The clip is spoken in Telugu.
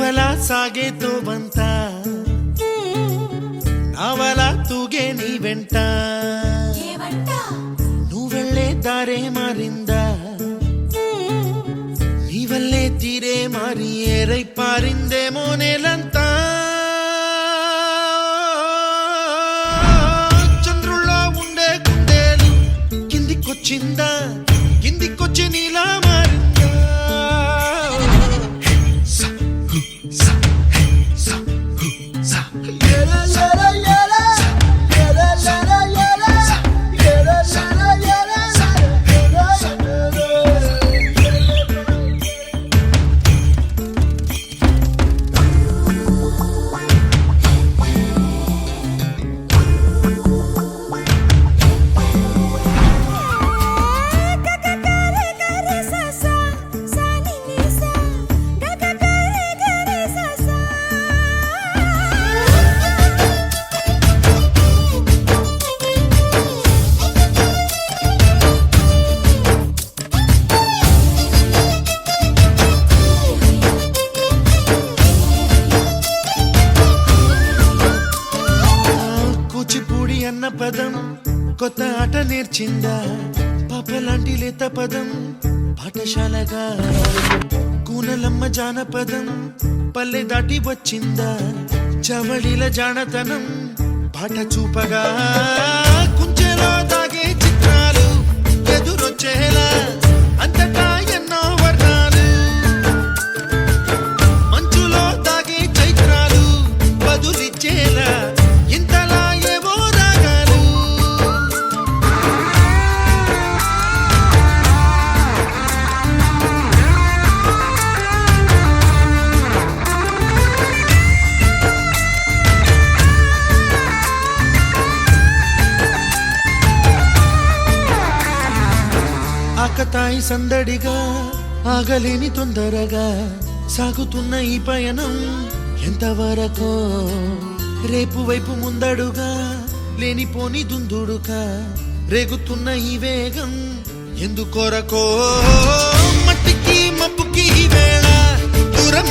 నువ్వలా సాగేతో బంత నావలా తూగే నీ వెంట నువ్వెళ్ళే దారే మారిందా నీవల్లే తీరే మారి ఏరై పారిందేమో నేలంతా చంద్రుల్లో ఉండే గుండెలు కిందికొచ్చిందా కిందికొచ్చి నీలా మారిందా అన్న పదం కొత్త ఆట నేర్చిందా పాపలాంటి లేత పదం పాఠశాలగా కూనలమ్మ జానపదం పల్లె దాటి వచ్చిందా చవళిల జానతనం పాట చూపగా కుంచెలో దాగే చిత్రాలు ఎదురొచ్చేలా అంతటా ఎన్నో వర్ణాలు మంచులో దాగే చైత్రాలు బదులిచ్చేలా ఇంతలా ఆకతాయి సందడిగా ఆగలేని తొందరగా సాగుతున్న ఈ పయనం ఎంతవరకో రేపు వైపు ముందడుగా లేనిపోని దుందుడుగా రేగుతున్న ఈ వేగం ఎందుకొరకో మట్టికి మబ్బుకి వేళ దూరం